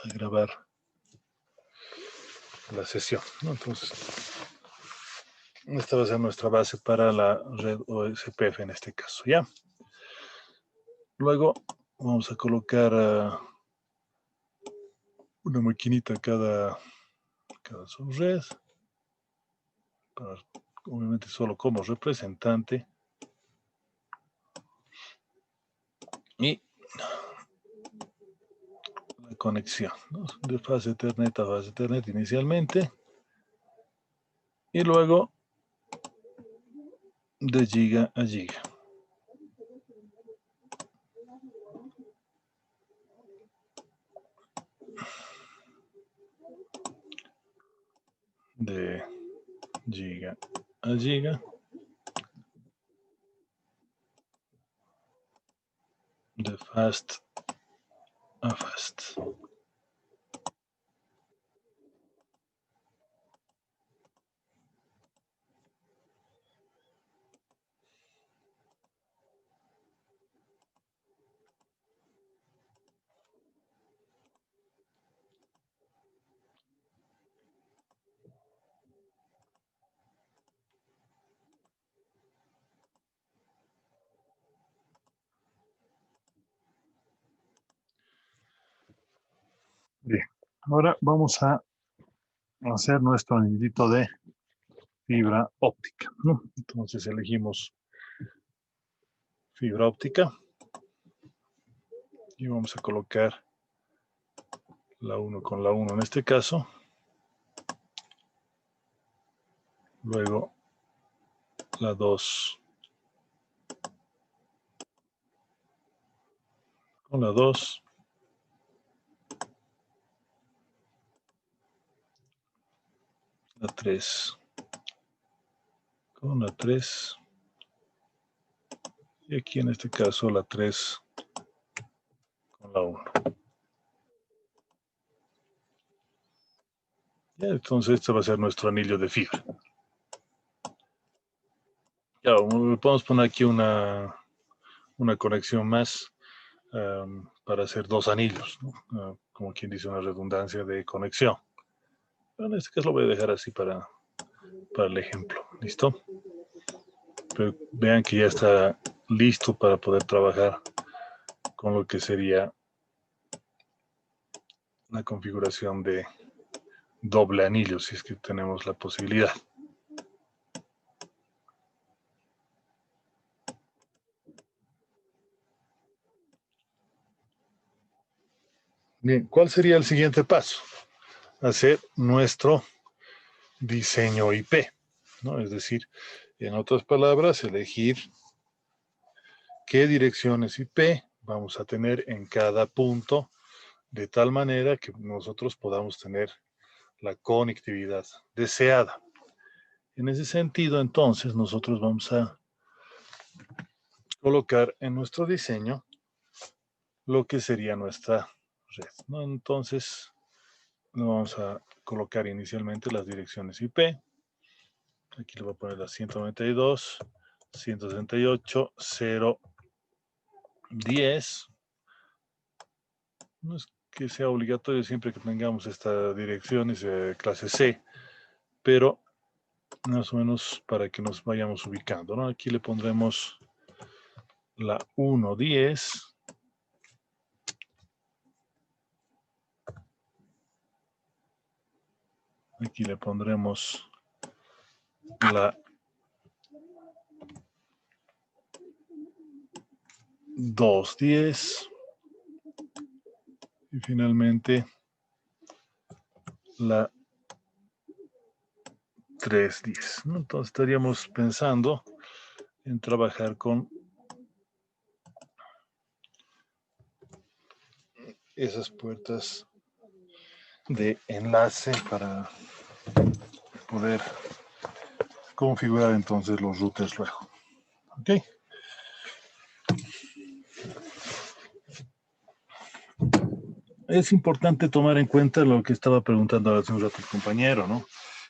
a grabar la sesión, ¿no? Entonces, esta va a ser nuestra base para la red OSPF en este caso, ¿ya? Luego vamos a colocar una maquinita cada subred, obviamente solo como representante, y la conexión, ¿no? De fase Ethernet a fase Ethernet inicialmente, y luego de giga a giga. De giga a giga. De fast a fast. Bien, ahora vamos a hacer nuestro anillito de fibra óptica, ¿no? Entonces elegimos fibra óptica y vamos a colocar la 1 con la 1 en este caso. Luego la 2 con la 2. La 3 con la 3. Y aquí en este caso la 3 con la 1. Ya, entonces este va a ser nuestro anillo de fibra. Ya, podemos poner aquí una conexión más para hacer dos anillos, ¿no? Como quien dice, una redundancia de conexión. Pero en este caso lo voy a dejar así para el ejemplo. ¿Listo? Pero vean que ya está listo para poder trabajar con lo que sería la configuración de doble anillo, si es que tenemos la posibilidad. Bien, ¿cuál sería el siguiente paso? Hacer nuestro diseño IP, ¿no? Es decir, en otras palabras, elegir qué direcciones IP vamos a tener en cada punto, de tal manera que nosotros podamos tener la conectividad deseada. En ese sentido, entonces, nosotros vamos a colocar en nuestro diseño lo que sería nuestra red, ¿no? Entonces, vamos a colocar inicialmente las direcciones IP. Aquí le voy a poner la 192, 168, 010. No es que sea obligatorio siempre que tengamos esta dirección, es clase C, pero más o menos para que nos vayamos ubicando, ¿no? Aquí le pondremos la 110. Aquí le pondremos la 210. Y finalmente la 310, ¿no? Entonces estaríamos pensando en trabajar con esas puertas de enlace para poder configurar entonces los routers luego. ¿Ok? Es importante tomar en cuenta lo que estaba preguntando hace un rato el compañero, ¿no?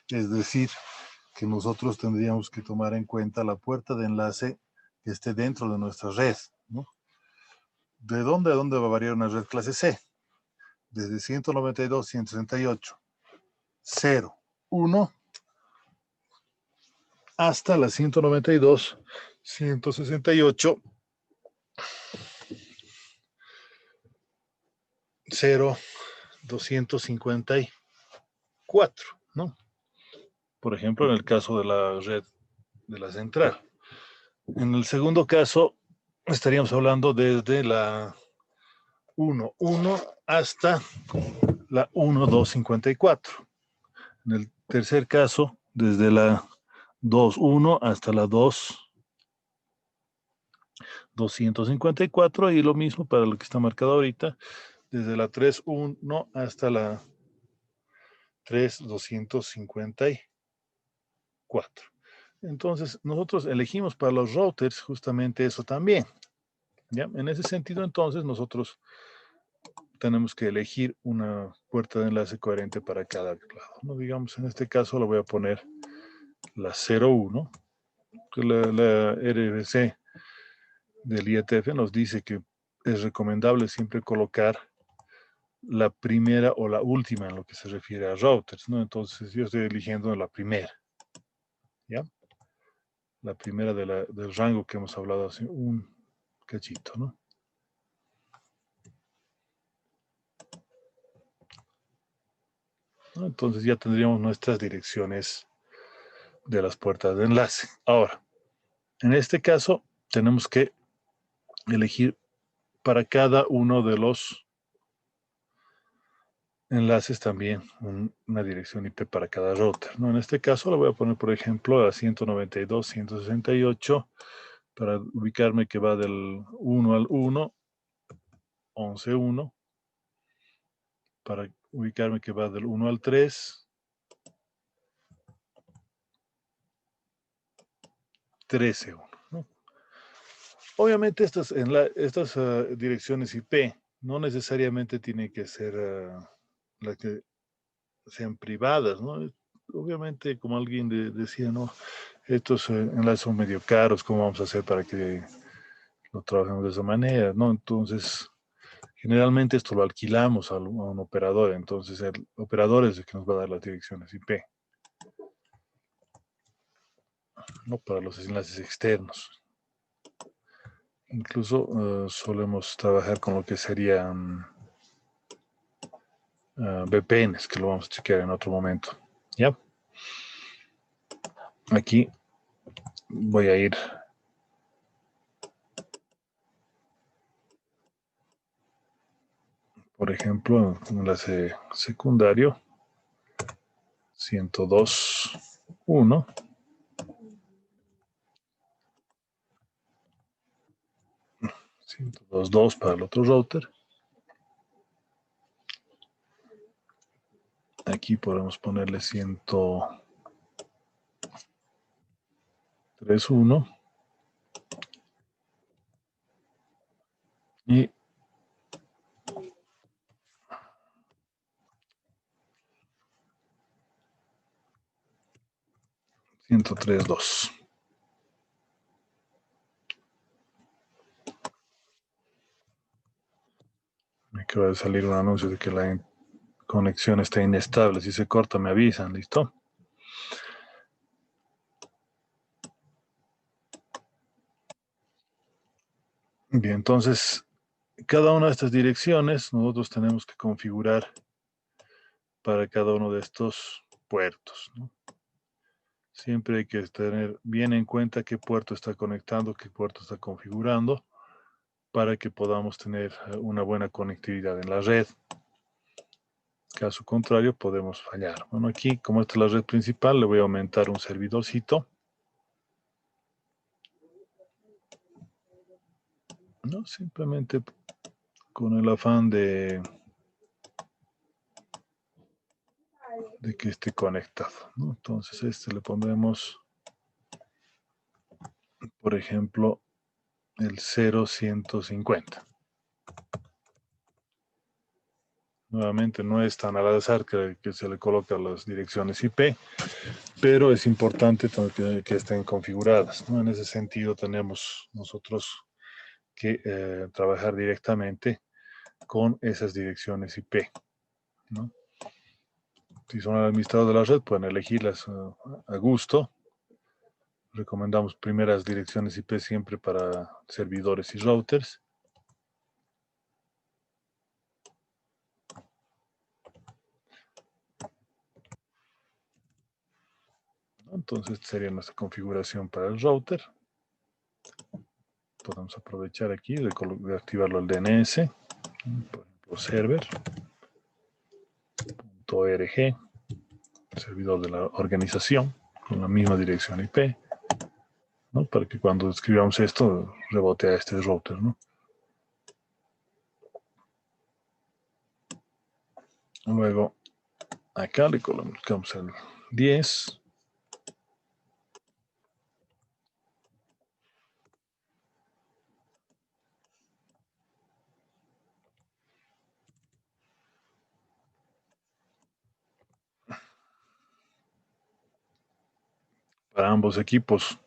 Es decir, que nosotros tendríamos que tomar en cuenta la puerta de enlace que esté dentro de nuestra red, ¿no? ¿De dónde a dónde va a variar una red clase C? desde 192, 168, 0, 1, hasta la 192, 168, 0, 254, ¿no? Por ejemplo, en el caso de la red de la central. En el segundo caso, estaríamos hablando desde la 1.1 hasta la 1.254. En el tercer caso, desde la 2.1 hasta la 2.254, y lo mismo para lo que está marcado ahorita, desde la 3.1 hasta la 3.254. Entonces, nosotros elegimos para los routers justamente eso también. ¿Ya? En ese sentido, entonces, nosotros tenemos que elegir una puerta de enlace coherente para cada lado, ¿no? Digamos, en este caso le voy a poner la 01, que la RFC del IETF nos dice que es recomendable siempre colocar la primera o la última en lo que se refiere a routers, ¿no? Entonces yo estoy eligiendo la primera, ¿ya? La primera del rango que hemos hablado hace un cachito, ¿no? Entonces ya tendríamos nuestras direcciones de las puertas de enlace. Ahora, en este caso tenemos que elegir para cada uno de los enlaces también una dirección IP para cada router, ¿no? En este caso le voy a poner, por ejemplo, a 192, 168 para ubicarme que va del 1 al 1, 11.1, para ubicarme que va del 1 al 3, 13.1, ¿no? Obviamente estas direcciones IP no necesariamente tienen que ser las que sean privadas, ¿no? Obviamente, como alguien decía, ¿no? Estos enlaces son medio caros, ¿cómo vamos a hacer para que lo trabajemos de esa manera, ¿no? Entonces, generalmente esto lo alquilamos a un operador, entonces el operador es el que nos va a dar las direcciones IP, ¿no? Para los enlaces externos. Incluso solemos trabajar con lo que serían VPNs, que lo vamos a chequear en otro momento, ¿ya? Aquí voy a ir por ejemplo, enlace secundario 102.1, 102.2 para el otro router. Aquí podemos ponerle 103.1 y 103.2. Me acaba de salir un anuncio de que la conexión está inestable. Si se corta, me avisan, ¿listo? Bien, entonces, cada una de estas direcciones nosotros tenemos que configurar para cada uno de estos puertos, ¿no? Siempre hay que tener bien en cuenta qué puerto está conectando, qué puerto está configurando, para que podamos tener una buena conectividad en la red. Caso contrario, podemos fallar. Bueno, aquí, como esta es la red principal, le voy a aumentar un servidorcito, ¿no? Simplemente con el afán de que esté conectado, ¿no? Entonces, este le pondremos, por ejemplo, el 0150. Nuevamente, no es tan al azar que se le colocan las direcciones IP, pero es importante que estén configuradas, ¿no? En ese sentido, tenemos nosotros que trabajar directamente con esas direcciones IP. ¿no? Si son administradores de la red, pueden elegirlas a gusto. Recomendamos primeras direcciones IP siempre para servidores y routers. Entonces, esta sería nuestra configuración para el router. Podemos aprovechar aquí de activarlo al DNS, por ejemplo, server.org, servidor de la organización, con la misma dirección IP, ¿no? Para que cuando escribamos esto, rebote a este router, ¿no? Luego, acá le colocamos el 10. Para ambos equipos,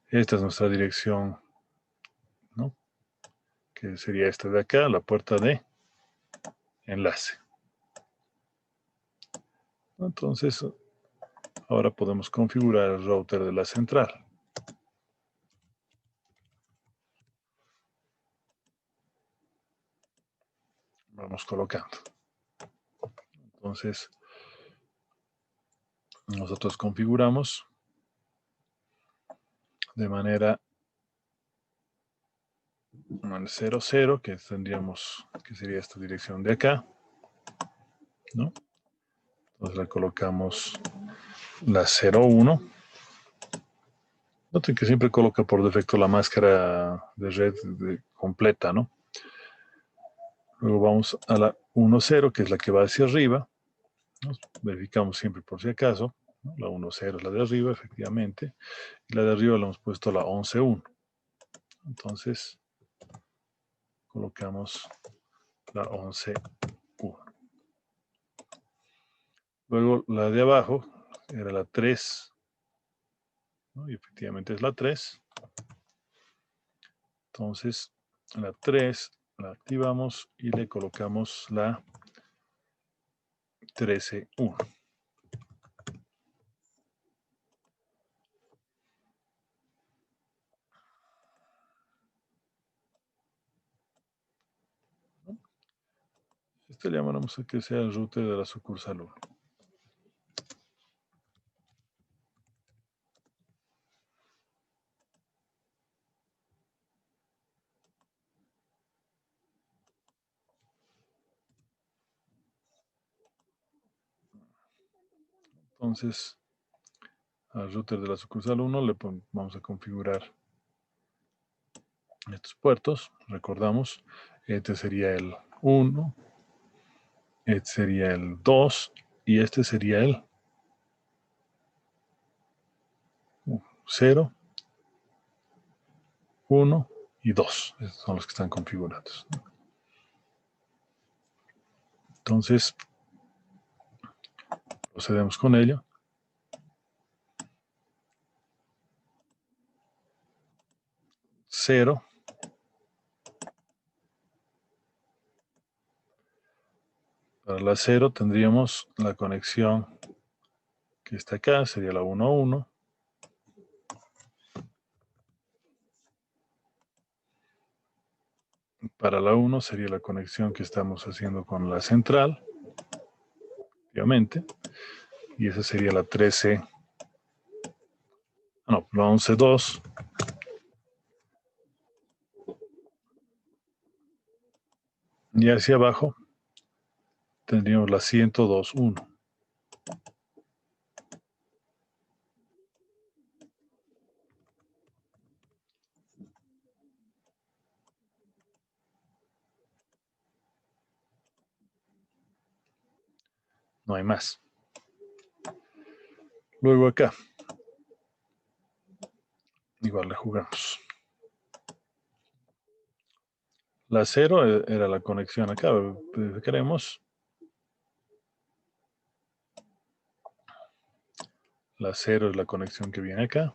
esta es nuestra dirección, ¿no? Que sería esta de acá, la puerta de enlace. Entonces, ahora podemos configurar el router de la central. Vamos colocando. Entonces, nosotros configuramos de manera 00, que tendríamos, que sería esta dirección de acá, ¿no? Entonces le colocamos la 01. Noten que siempre coloca por defecto la máscara de red completa, ¿no? Luego vamos a la 10, que es la que va hacia arriba, ¿no? Verificamos siempre por si acaso, ¿no? La 10 es la de arriba, efectivamente, y la de arriba le hemos puesto la 11.1. Entonces, colocamos la 11.1. Luego la de abajo era la 3, ¿no? Y efectivamente es la 3. Entonces, la 3 la activamos y le colocamos la 13.1. Este le llamamos a que sea el router de la sucursal 1. Entonces, al router de la sucursal 1 le vamos a configurar estos puertos. Recordamos, este sería el 1, este sería el 2 y este sería el 0, 1 y 2. Estos son los que están configurados. Entonces, procedemos con ello. 0. Para la 0 tendríamos la conexión que está acá, sería la 1.1. Para la 1 sería la conexión que estamos haciendo con la central, obviamente. Y esa sería la 13. No, la 11.2. Y hacia abajo tendríamos la 102.1. No hay más. Luego acá, igual le jugamos. La 0 era la conexión acá. Queremos. La 0 es la conexión que viene acá.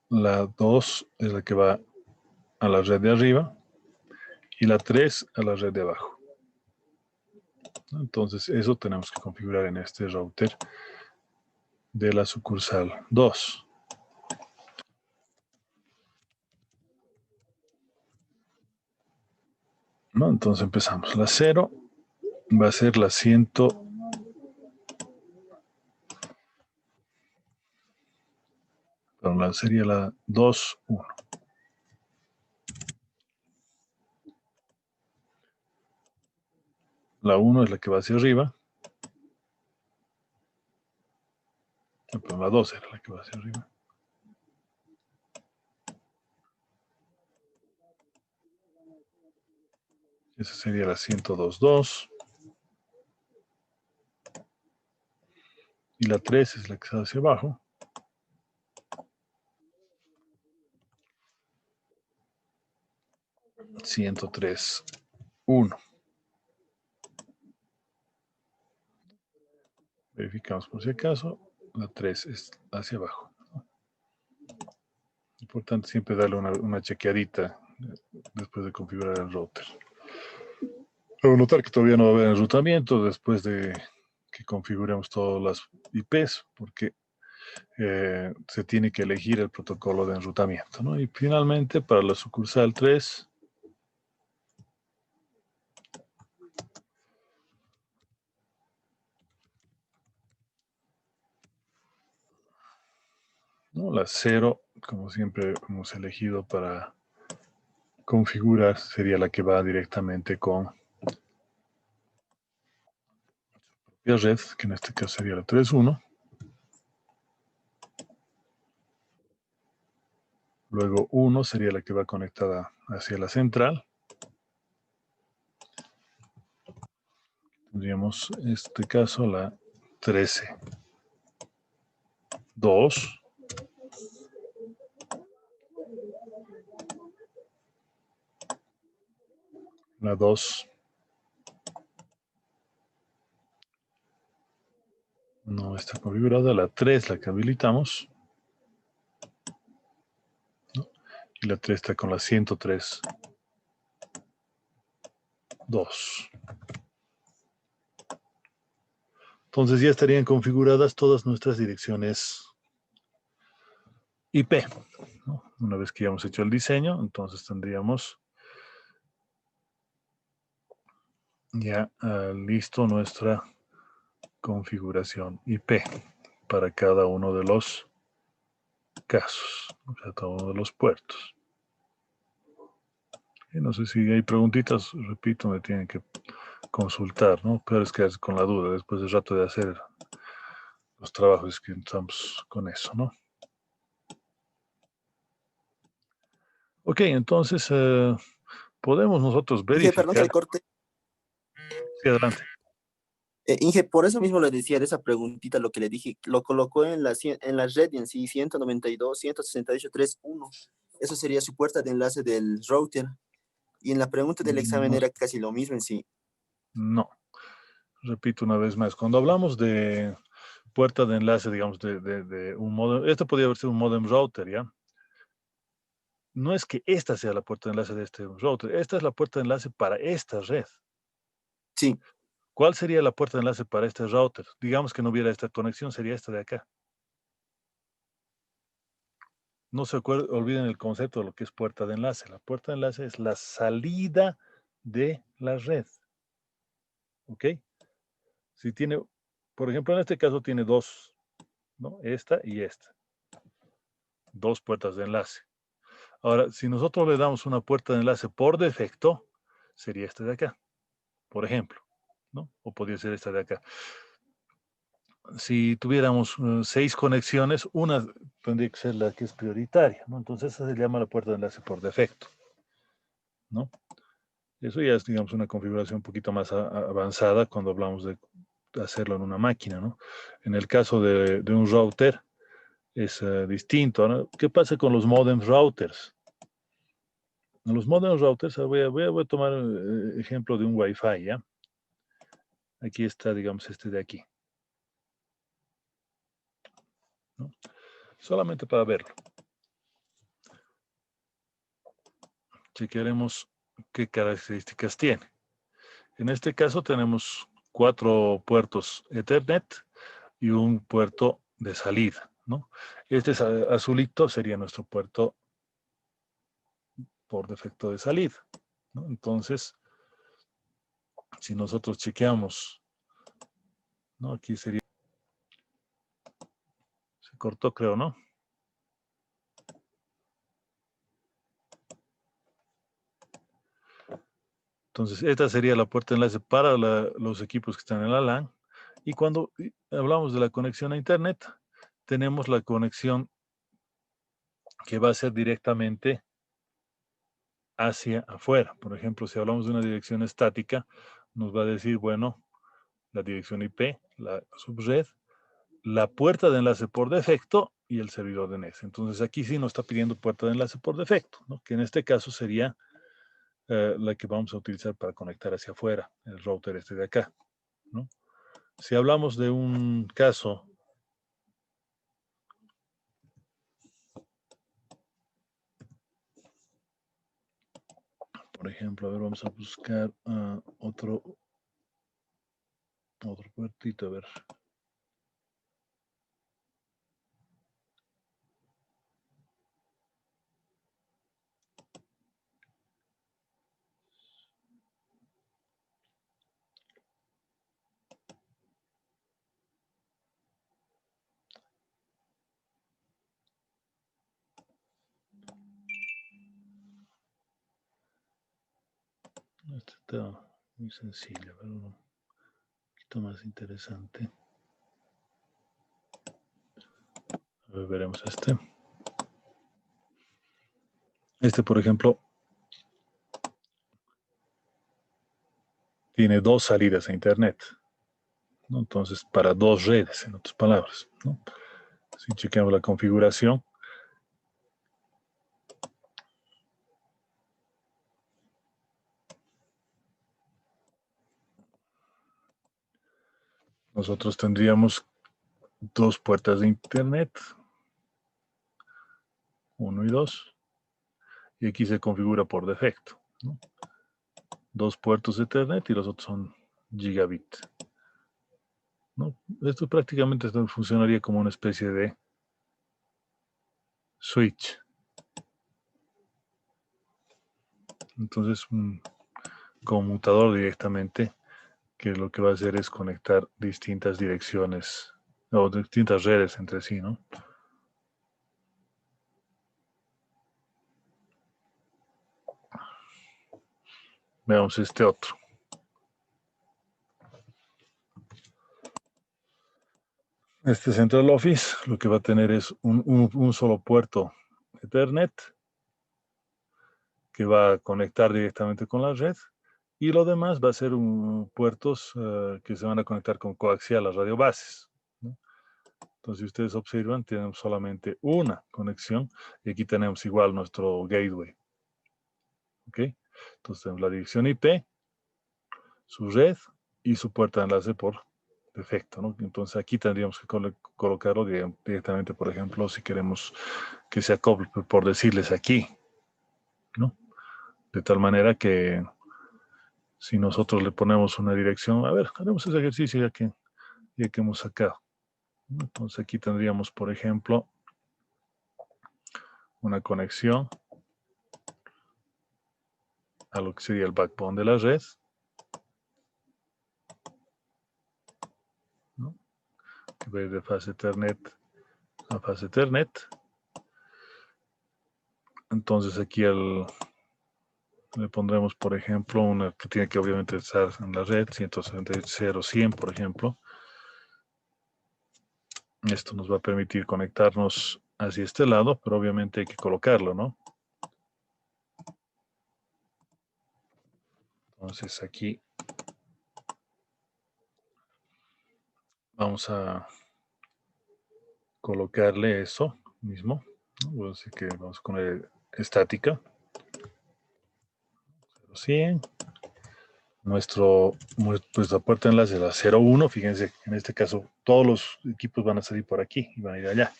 La 2 es la que va a la red de arriba. Y la 3 a la red de abajo. ¿no? Entonces, eso tenemos que configurar en este router de la sucursal 2. ¿No? Entonces empezamos. La 0 va a ser la 100. Perdón, sería la 2, 1. La 1 es la que va hacia arriba. Perdón, la 2 era la que va hacia arriba. Esa sería la 102.2. Y la 3 es la que está hacia abajo. .103, 1. Verificamos por si acaso. La 3 es hacia abajo. Importante siempre darle una chequeadita después de configurar el router. Debo notar que todavía no va a haber enrutamiento después de que configuremos todas las IPs, porque se tiene que elegir el protocolo de enrutamiento, ¿no? Y finalmente, para la sucursal 3, ¿no? La 0, como siempre hemos elegido para configurar, sería la que va directamente con la red, que en este caso sería la 3.1. Luego 1 sería la que va conectada hacia la central. Tendríamos en este caso la 13. 2. La 2 no está configurada. La 3 la que habilitamos. ¿No? Y la 3 está con la 103. 2. Entonces ya estarían configuradas todas nuestras direcciones IP, ¿no? Una vez que ya hemos hecho el diseño, entonces tendríamos ya listo nuestra configuración IP para cada uno de los casos, cada uno de los puertos. Y no sé si hay preguntitas, repito, me tienen que consultar, ¿no? Pero es que con la duda, después del rato de hacer los trabajos que estamos con eso, ¿no? Ok, entonces podemos nosotros Inge, perdón que verificar. le corte. Sí, adelante. Inge, por eso mismo le decía de esa preguntita, lo que le dije, lo colocó en la red en sí, 192.168.3.1. Eso sería su puerta de enlace del router. Y en la pregunta del examen No, era casi lo mismo en sí. no, repito una vez más. Cuando hablamos de puerta de enlace, digamos, de un modem, esto podría haber sido un modem router, ¿ya? No es que esta sea la puerta de enlace de este router, esta es la puerta de enlace para esta red. Sí, ¿Cuál sería la puerta de enlace para este router? Digamos que no hubiera esta conexión, sería esta de acá. No se olviden el concepto de lo que es puerta de enlace. La puerta de enlace es la salida de la red. ¿Ok? Si tiene, por ejemplo, en este caso tiene dos, ¿no? Esta y esta. Dos puertas de enlace. Ahora, si nosotros le damos una puerta de enlace por defecto, sería esta de acá, por ejemplo, ¿no? O podría ser esta de acá. Si tuviéramos 6 conexiones, una tendría que ser la que es prioritaria, ¿no? Entonces esa se llama la puerta de enlace por defecto, ¿no? Eso ya es, digamos, una configuración un poquito más avanzada cuando hablamos de hacerlo en una máquina, ¿no? En el caso de un router es distinto, ¿no? ¿Qué pasa con los modem routers? Los modem routers, voy a tomar ejemplo de un Wi-Fi, ¿ya? Aquí está, digamos, este de aquí, ¿no? Solamente para verlo. Chequearemos qué características tiene. En este caso tenemos 4 puertos Ethernet y un puerto de salida, ¿no? Este azulito sería nuestro puerto por defecto de salida, ¿no? Entonces, si nosotros chequeamos, ¿no? Aquí sería, se cortó creo, ¿no? Entonces, esta sería la puerta de enlace para los equipos que están en la LAN. Y cuando hablamos de la conexión a Internet, tenemos la conexión que va a ser directamente hacia afuera. Por ejemplo, si hablamos de una dirección estática, nos va a decir, bueno, la dirección IP, la subred, la puerta de enlace por defecto y el servidor DNS. Entonces, aquí sí nos está pidiendo puerta de enlace por defecto, ¿no? Que en este caso sería la que vamos a utilizar para conectar hacia afuera, el router este de acá, ¿no? Si hablamos de un caso, por ejemplo, a ver, vamos a buscar otro puertito, a ver. Este está muy sencillo, pero un poquito más interesante. A ver, veremos este. Este, por ejemplo, tiene 2 salidas a Internet, ¿no? Entonces, para 2 redes, en otras palabras, ¿no? Si chequeamos la configuración, nosotros tendríamos 2 puertas de Internet, 1 y 2, y aquí se configura por defecto, ¿no? 2 puertos de Ethernet y los otros son gigabit, ¿no? Esto prácticamente funcionaría como una especie de switch. Entonces, un conmutador directamente que lo que va a hacer es conectar distintas direcciones o distintas redes entre sí, ¿no? Veamos este otro. Este Central Office lo que va a tener es un solo puerto Ethernet que va a conectar directamente con la red y lo demás va a ser puertos que se van a conectar con coaxial a radiobases, ¿no? Entonces, si ustedes observan, tenemos solamente una conexión y aquí tenemos igual nuestro gateway. ¿Ok? Entonces, tenemos la dirección IP, su red y su puerta de enlace por defecto, ¿no? Entonces, aquí tendríamos que colocarlo directamente, por ejemplo, si queremos que se acople, por decirles aquí, ¿no? De tal manera que si nosotros le ponemos una dirección, a ver, haremos ese ejercicio ya que hemos sacado. Entonces aquí tendríamos, por ejemplo, una conexión a lo que sería el backbone de la red, ¿no? Que va de fase Ethernet a fase Ethernet. Entonces aquí le pondremos, por ejemplo, una que tiene que obviamente estar en la red, 170.100, por ejemplo. Esto nos va a permitir conectarnos hacia este lado, pero obviamente hay que colocarlo, ¿no? Entonces aquí vamos a colocarle eso mismo, ¿no? Así que vamos con estática. 100. Nuestra puerta de enlace es la 01. Fíjense, en este caso todos los equipos van a salir por aquí y van a ir allá,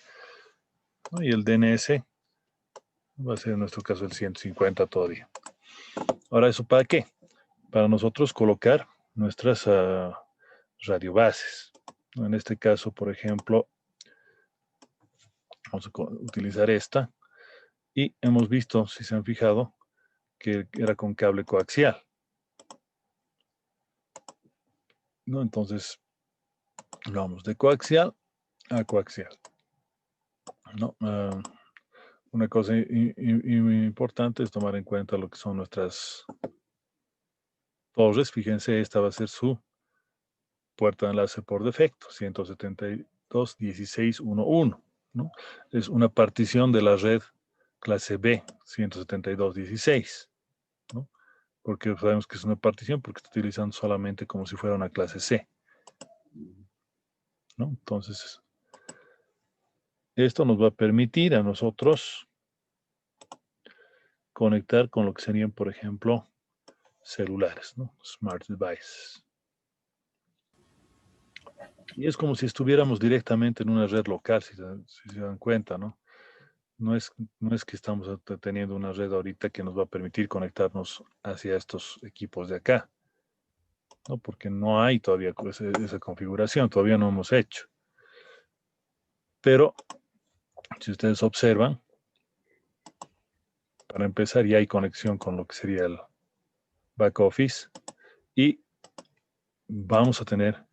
¿no? Y el DNS va a ser en nuestro caso el 150 todavía. Ahora, ¿eso para qué? Para nosotros colocar nuestras radiobases. En este caso, por ejemplo, vamos a utilizar esta y hemos visto, si se han fijado, que era con cable coaxial, ¿no? Entonces, vamos de coaxial a coaxial, ¿no? Una cosa importante es tomar en cuenta lo que son nuestras torres. Fíjense, esta va a ser su puerta de enlace por defecto, 172.16.1.1, ¿no? Es una partición de la red clase B, 172.16, ¿no? Porque sabemos que es una partición porque está utilizando solamente como si fuera una clase C, ¿no? Entonces, esto nos va a permitir a nosotros conectar con lo que serían, por ejemplo, celulares, ¿no? Smart devices. Y es como si estuviéramos directamente en una red local, si se dan cuenta, ¿no? No es que estamos teniendo una red ahorita que nos va a permitir conectarnos hacia estos equipos de acá, ¿no? Porque no hay todavía esa configuración, todavía no hemos hecho. Pero, si ustedes observan, para empezar ya hay conexión con lo que sería el back office y vamos a tener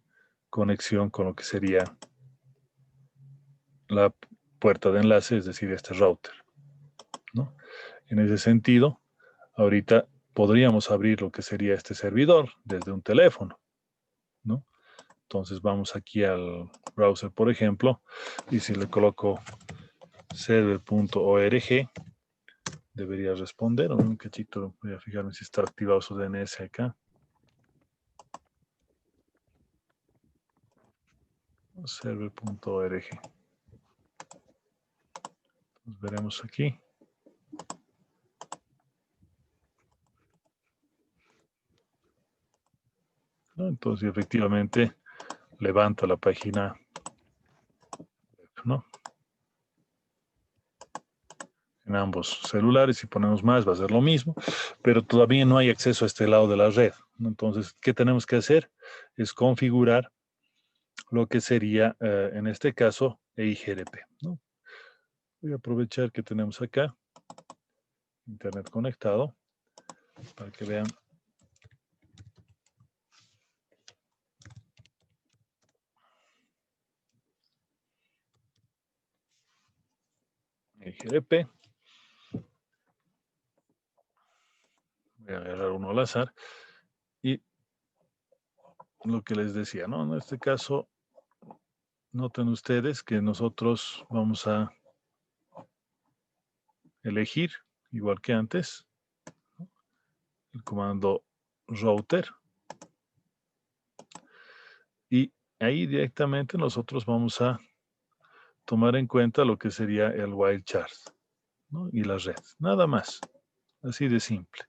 conexión con lo que sería la puerta de enlace, es decir, este router, ¿no? En ese sentido, ahorita podríamos abrir lo que sería este servidor desde un teléfono, ¿no? Entonces vamos aquí al browser, por ejemplo, y si le coloco server.org, debería responder. Un cachito, voy a fijarme si está activado su DNS acá. Server.org. Veremos aquí. ¿No? Entonces, efectivamente, levanta la página, ¿no? En ambos celulares. Si ponemos más, va a ser lo mismo, pero todavía no hay acceso a este lado de la red, ¿no? Entonces, ¿qué tenemos que hacer? Es configurar lo que sería, en este caso, EIGRP, ¿no? Voy a aprovechar que tenemos acá internet conectado para que vean. EIGRP. Voy a agarrar uno al azar. Y lo que les decía, ¿no? En este caso, noten ustedes que nosotros vamos a elegir, igual que antes, el comando router. Y ahí directamente nosotros vamos a tomar en cuenta lo que sería el wildcard, ¿no? Y la red. Nada más. Así de simple.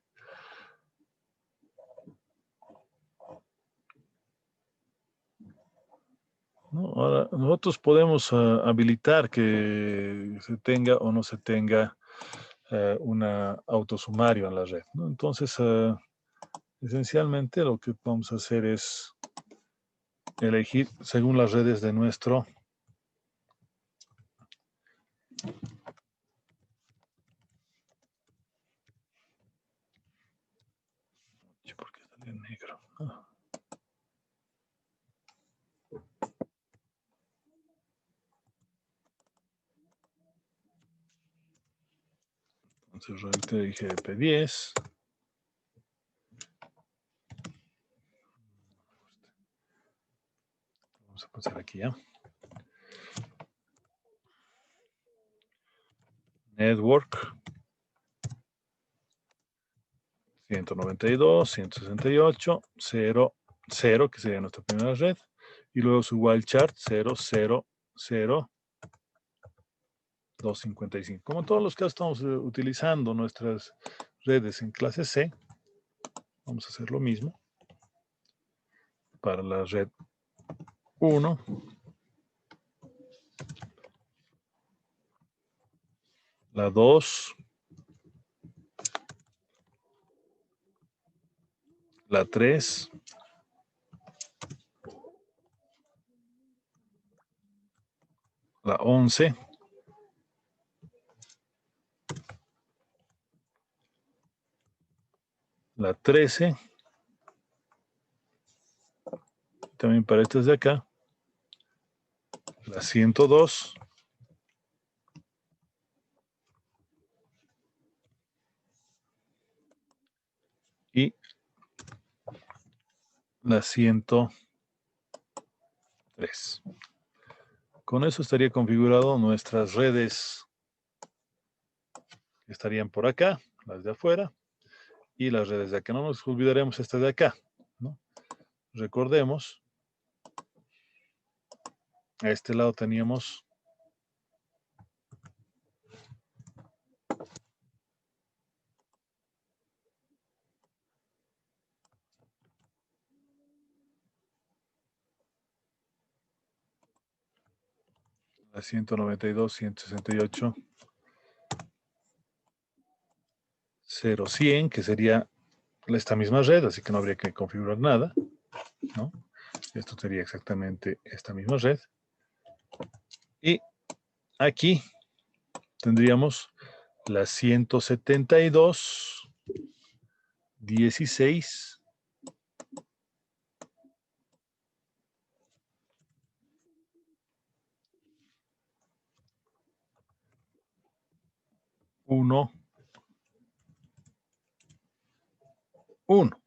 ¿No? Ahora, nosotros podemos habilitar que se tenga o no se tenga una autosumario en la red, ¿no? Entonces, esencialmente lo que vamos a hacer es elegir según las redes de nuestro ¿por qué salió en negro? Entonces ahorita dije P10. Vamos a pasar aquí ya. Network 192, 168, 0, 0, que sería nuestra primera red, y luego su wildcard 0, 0, 0, 255. Como en todos los casos estamos utilizando nuestras redes en clase C, vamos a hacer lo mismo para la red 1. La 2. La 3. la 11, la 13, también para estas de acá, la 102, y la 103. Con eso estaría configurado nuestras redes que estarían por acá, las de afuera, y las redes de acá. No nos olvidaremos esta de acá, ¿no? Recordemos, a este lado teníamos la 192, 168, 0100, que sería esta misma red, así que no habría que configurar nada, ¿no? Esto sería exactamente esta misma red. Y aquí tendríamos la 172, 16, 1, 1.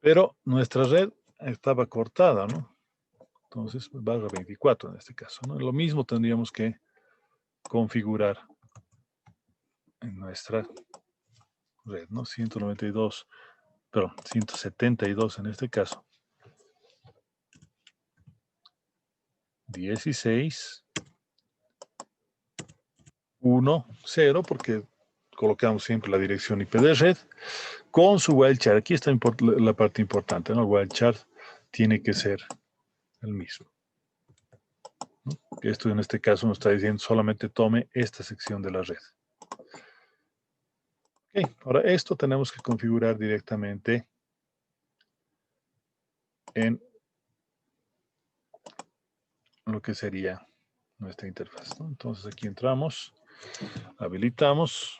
Pero nuestra red estaba cortada, ¿no? Entonces, barra 24 en este caso, ¿no? Lo mismo tendríamos que configurar en nuestra red, ¿no? 192, perdón, 172 en este caso. 16, 1, 0, porque colocamos siempre la dirección IP de red con su wildcard. Aquí está la parte importante, ¿no? El wildcard tiene que ser el mismo, ¿no? Esto en este caso nos está diciendo solamente tome esta sección de la red. Ok, ahora esto tenemos que configurar directamente en lo que sería nuestra interfaz, ¿no? Entonces aquí entramos, habilitamos,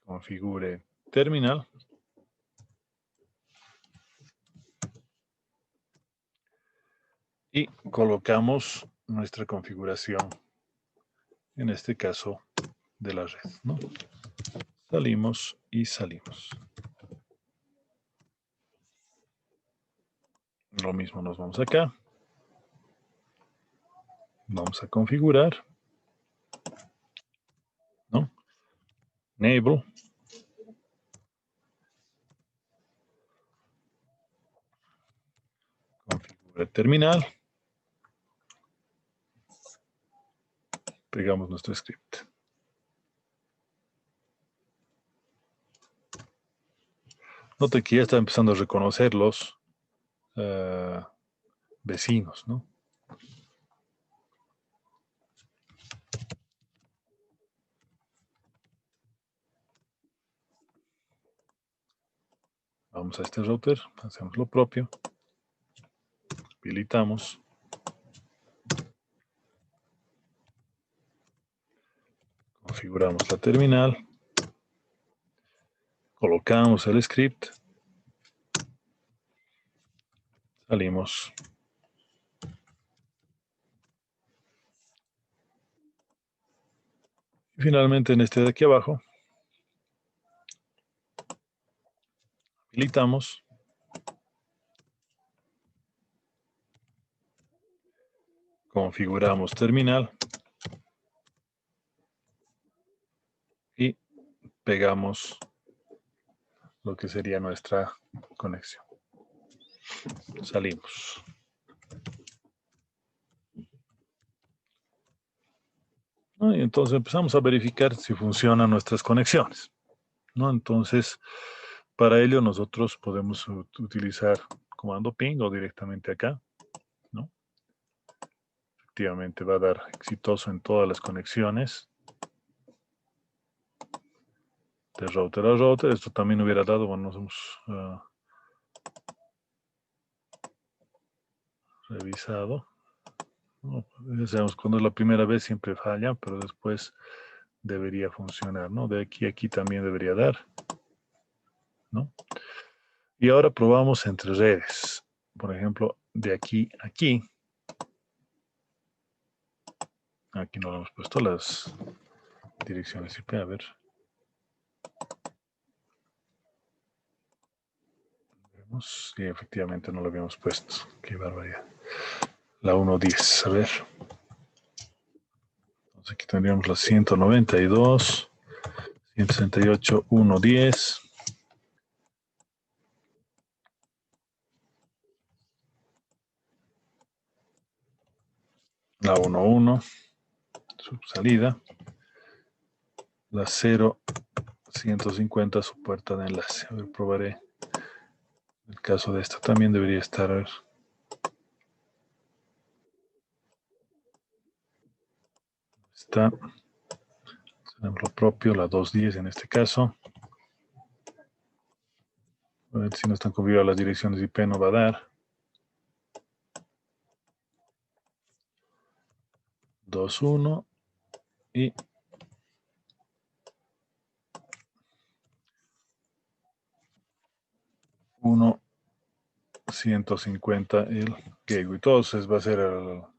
configure terminal, y colocamos nuestra configuración, en este caso de la red, ¿no? Salimos y salimos. Lo mismo nos vamos acá. Vamos a configurar, ¿no? Enable. Configura terminal. Pegamos nuestro script. Note que ya está empezando a reconocer los vecinos, ¿no? Vamos a este router, hacemos lo propio, habilitamos, configuramos la terminal, colocamos el script, salimos. Y finalmente en este de aquí abajo, habilitamos, configuramos terminal y pegamos lo que sería nuestra conexión. Salimos. ¿No? Y entonces empezamos a verificar si funcionan nuestras conexiones, ¿no? Entonces, para ello nosotros podemos utilizar comando ping o directamente acá, ¿no? Efectivamente va a dar exitoso en todas las conexiones de router a router. Esto también hubiera dado, bueno, nos hemos revisado. No, ya sabemos, cuando es la primera vez siempre falla, pero después debería funcionar, ¿no? De aquí a aquí también debería dar, ¿no? Y ahora probamos entre redes. Por ejemplo, de aquí a aquí. Aquí no le hemos puesto las direcciones IP, a ver. Vemos. Sí, efectivamente no lo habíamos puesto. Qué barbaridad. La 1.10, a ver. Entonces aquí tendríamos la 192, 168, 1.10. La 1.1, su salida. La 0.150, su puerta de enlace. A ver, probaré. El caso de esta también debería estar. A ver. Está. Tenemos lo propio, la 2.10 en este caso. A ver si no están configuradas las direcciones IP, no va a dar. 2.1 y 1.150 el gateway. Entonces va a ser la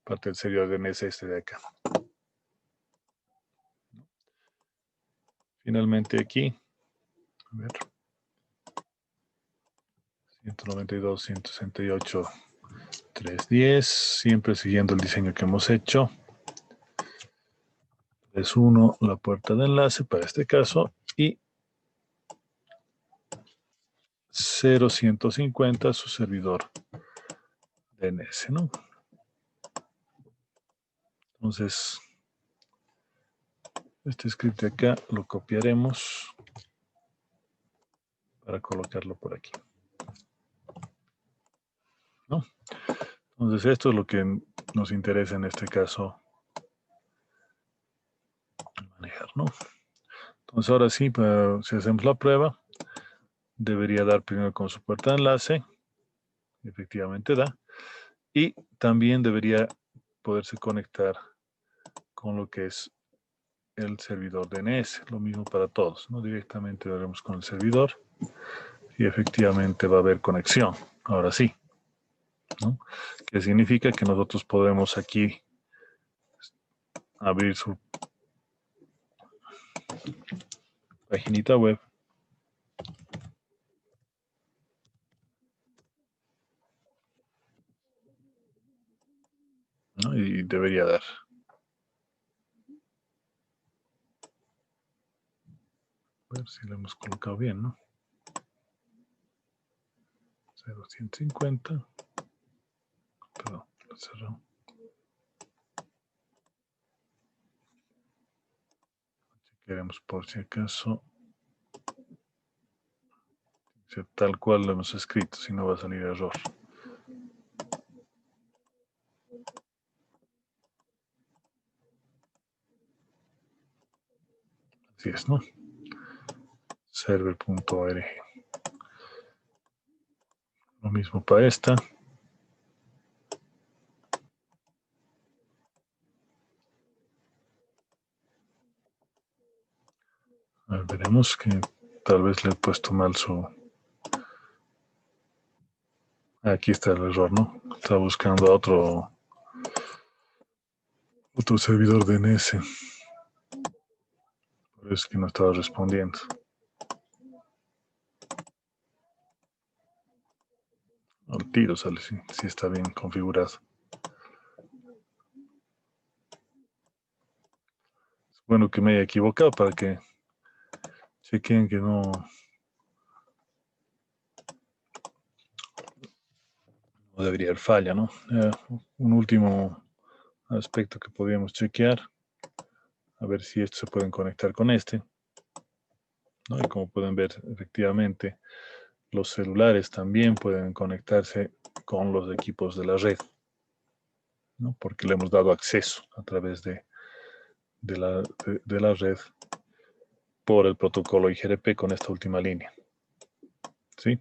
parte del servidor DNS este de acá. Finalmente aquí, a ver, 192, 168, 310, siempre siguiendo el diseño que hemos hecho. 3.1, la puerta de enlace para este caso, y 0.150 su servidor DNS, ¿no? Entonces, este script de acá lo copiaremos para colocarlo por aquí, ¿no? Entonces, esto es lo que nos interesa en este caso manejar, ¿no? Entonces, ahora sí, si hacemos la prueba, debería dar primero con su puerta de enlace. Efectivamente da. Y también debería poderse conectar con lo que es el servidor DNS. Lo mismo para todos, ¿no? Directamente veremos con el servidor y efectivamente va a haber conexión. Ahora sí, ¿no? Que significa que nosotros podemos aquí abrir su paginita web. ¿No? Y debería dar. A ver si lo hemos colocado bien, ¿no? 0.150. Perdón, lo cerró. Queremos por si acaso. Tal cual lo hemos escrito, si no va a salir error. Así es, ¿no? Server.org. Lo mismo para esta. A ver, veremos que tal vez le he puesto mal su... Aquí está el error, ¿no? Está buscando a otro servidor DNS. Por eso es que no estaba respondiendo. Al tiro sale, si está bien configurado. Es bueno que me haya equivocado para que chequen que no debería haber falla, ¿no? Un último aspecto que podríamos chequear, a ver si estos se pueden conectar con este, ¿no? Y como pueden ver, efectivamente, los celulares también pueden conectarse con los equipos de la red, ¿no? Porque le hemos dado acceso a través de la red por el protocolo IGRP con esta última línea, ¿sí?